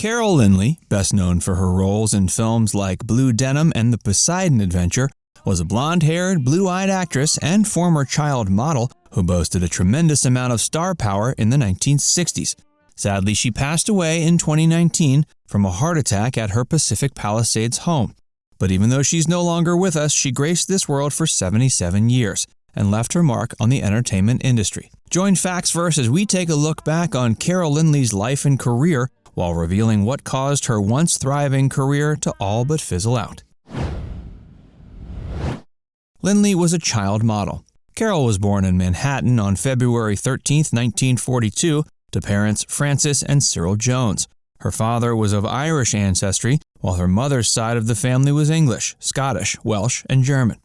Carol Lynley, best known for her roles in films like Blue Denim and the Poseidon Adventure, was a blonde-haired, blue-eyed actress and former child model who boasted a tremendous amount of star power in the 1960s. Sadly, she passed away in 2019 from a heart attack at her Pacific Palisades home. But even though she's no longer with us, she graced this world for 77 years and left her mark on the entertainment industry. Join FactsVerse as we take a look back on Carol Lynley's life and career while revealing what caused her once thriving career to all but fizzle out. Lynley was a child model. Carol was born in Manhattan on February 13, 1942, to parents Frances and Cyril Jones. Her father was of Irish ancestry, while her mother's side of the family was English, Scottish, Welsh, and German.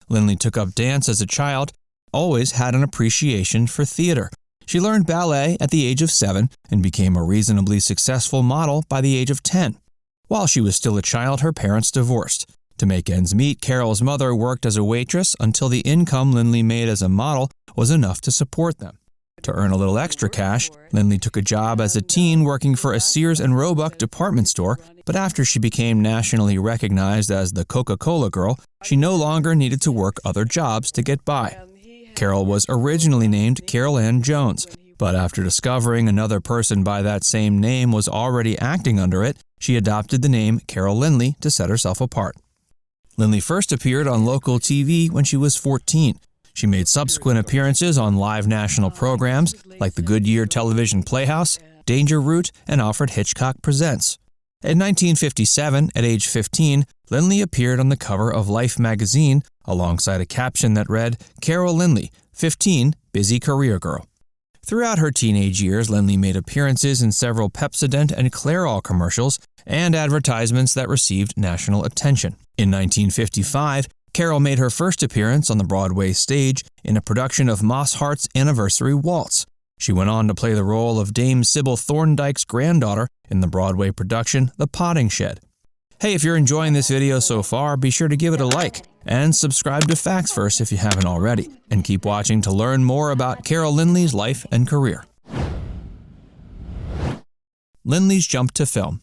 Lynley took up dance as a child, always had an appreciation for theater. She learned ballet at the age of 7 and became a reasonably successful model by the age of 10. While she was still a child, her parents divorced. To make ends meet, Carol's mother worked as a waitress until the income Lynley made as a model was enough to support them. To earn a little extra cash, Lynley took a job as a teen working for a Sears and Roebuck department store, but after she became nationally recognized as the Coca-Cola girl, she no longer needed to work other jobs to get by. Carol was originally named Carol Ann Jones, but after discovering another person by that same name was already acting under it, she adopted the name Carol Lynley to set herself apart. Lynley first appeared on local TV when she was 14. She made subsequent appearances on live national programs like the Goodyear Television Playhouse, Danger Route, and Alfred Hitchcock Presents. In 1957, at age 15, Lynley appeared on the cover of Life magazine alongside a caption that read, "Carol Lynley, 15, busy career girl." Throughout her teenage years, Lynley made appearances in several Pepsodent and Clairol commercials and advertisements that received national attention. In 1955, Carol made her first appearance on the Broadway stage in a production of Moss Hart's Anniversary Waltz. She went on to play the role of Dame Sybil Thorndyke's granddaughter in the Broadway production The Potting Shed. Hey, if you're enjoying this video so far, be sure to give it a like and subscribe to FactsVerse if you haven't already, and keep watching to learn more about Carol Lynley's life and career. Lynley's jump to film.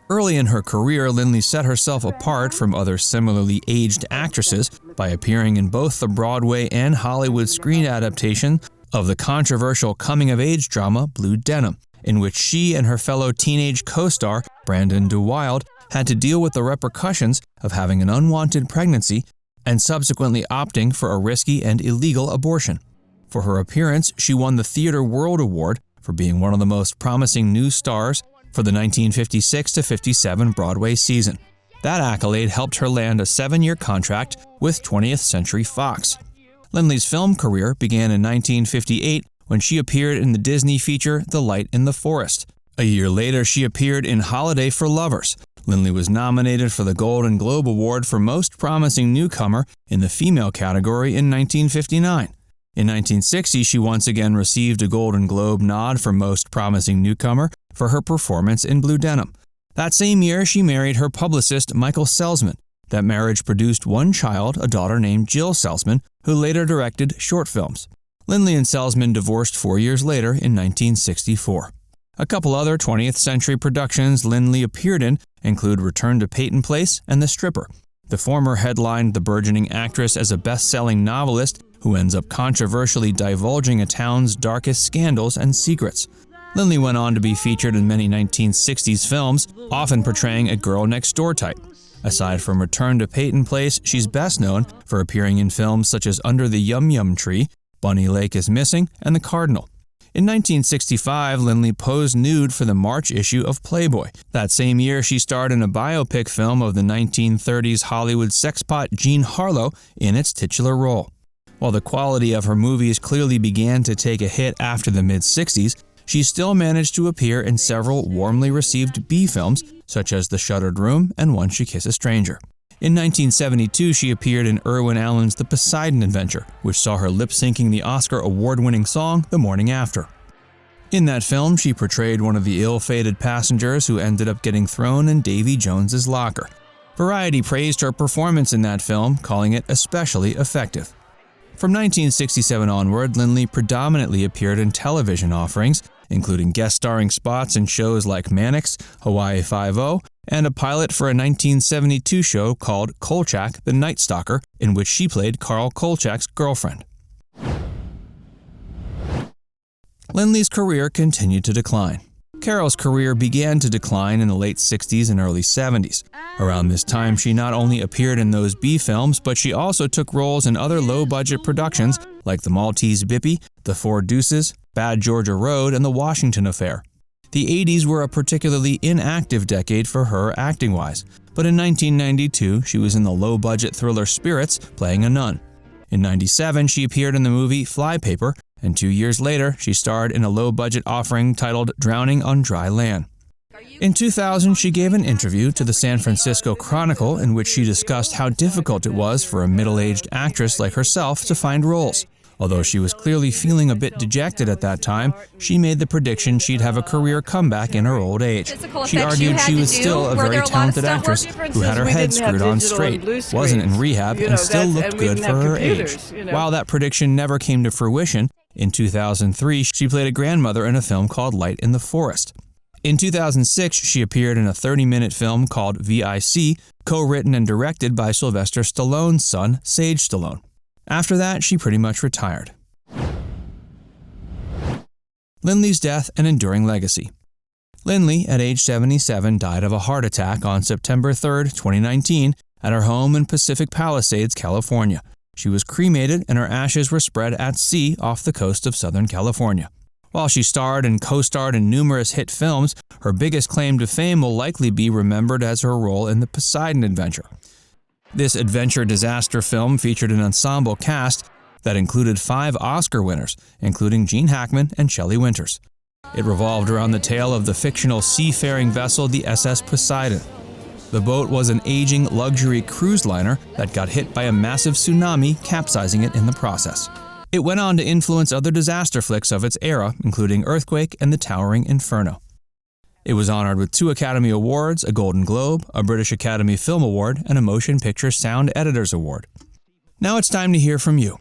Early in her career, Lynley set herself apart from other similarly aged actresses by appearing in both the Broadway and Hollywood screen adaptation of the controversial coming-of-age drama Blue Denim, in which she and her fellow teenage co-star, Brandon DeWilde, had to deal with the repercussions of having an unwanted pregnancy and subsequently opting for a risky and illegal abortion. For her appearance, she won the Theatre World Award for being one of the most promising new stars for the 1956-57 Broadway season. That accolade helped her land a 7-year contract with 20th Century Fox. Lynley's film career began in 1958 when she appeared in the Disney feature The Light in the Forest. A year later, she appeared in Holiday for Lovers. Lynley was nominated for the Golden Globe Award for Most Promising Newcomer in the female category in 1959. In 1960, she once again received a Golden Globe nod for Most Promising Newcomer for her performance in Blue Denim. That same year, she married her publicist Michael Selzman. That marriage produced one child, a daughter named Jill Selzman, who later directed short films. Lynley and Selzman divorced 4 years later in 1964. A couple other 20th century productions Lynley appeared in include Return to Peyton Place and The Stripper. The former headlined the burgeoning actress as a best-selling novelist who ends up controversially divulging a town's darkest scandals and secrets. Lynley went on to be featured in many 1960s films, often portraying a girl-next-door type. Aside from Return to Peyton Place, she's best known for appearing in films such as Under the Yum Yum Tree, Bunny Lake is Missing, and The Cardinal. In 1965, Lynley posed nude for the March issue of Playboy. That same year, she starred in a biopic film of the 1930s Hollywood sexpot Jean Harlow in its titular role. While the quality of her movies clearly began to take a hit after the mid-60s, she still managed to appear in several warmly received B films, such as The Shuttered Room and Once You Kiss a Stranger. In 1972, she appeared in Irwin Allen's The Poseidon Adventure, which saw her lip-syncing the Oscar award-winning song The Morning After. In that film, she portrayed one of the ill-fated passengers who ended up getting thrown in Davy Jones's locker. Variety praised her performance in that film, calling it especially effective. From 1967 onward, Lynley predominantly appeared in television offerings, including guest starring spots in shows like Mannix, Hawaii Five-0, and a pilot for a 1972 show called Kolchak, the Night Stalker, in which she played Carl Kolchak's girlfriend. Lynley's career continued to decline. Carol's career began to decline in the late 60s and early 70s. Around this time, she not only appeared in those B films, but she also took roles in other low-budget productions like The Maltese Bippy, The Four Deuces, Bad Georgia Road, and The Washington Affair. The 80s were a particularly inactive decade for her acting-wise, but in 1992, she was in the low-budget thriller Spirits, playing a nun. In 1997, she appeared in the movie Flypaper, and 2 years later, she starred in a low-budget offering titled Drowning on Dry Land. In 2000, she gave an interview to the San Francisco Chronicle in which she discussed how difficult it was for a middle-aged actress like herself to find roles. Although she was clearly feeling a bit dejected at that time, she made the prediction she'd have a career comeback in her old age. She argued she was still a very talented actress who had her head screwed on straight, wasn't in rehab, and still looked good for her age. While that prediction never came to fruition, in 2003 she played a grandmother in a film called Light in the Forest. In 2006, she appeared in a 30-minute film called VIC, co-written and directed by Sylvester Stallone's son, Sage Stallone. After that, she pretty much retired. Lynley's death and enduring legacy. Lynley, at age 77, died of a heart attack on September 3, 2019, at her home in Pacific Palisades, California. She was cremated and her ashes were spread at sea off the coast of Southern California. While she starred and co-starred in numerous hit films, her biggest claim to fame will likely be remembered as her role in the Poseidon Adventure. This adventure disaster film featured an ensemble cast that included 5 Oscar winners, including Gene Hackman and Shelley Winters. It revolved around the tale of the fictional seafaring vessel, the SS Poseidon. The boat was an aging luxury cruise liner that got hit by a massive tsunami, capsizing it in the process. It went on to influence other disaster flicks of its era, including Earthquake and The Towering Inferno. It was honored with 2 Academy Awards, a Golden Globe, a British Academy Film Award, and a Motion Picture Sound Editors Award. Now it's time to hear from you.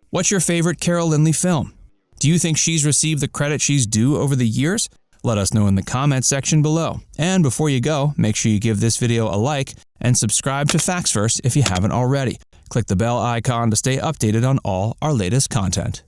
What's your favorite Carol Lynley film? Do you think she's received the credit she's due over the years? Let us know in the comments section below. And before you go, make sure you give this video a like and subscribe to FactsVerse if you haven't already. Click the bell icon to stay updated on all our latest content.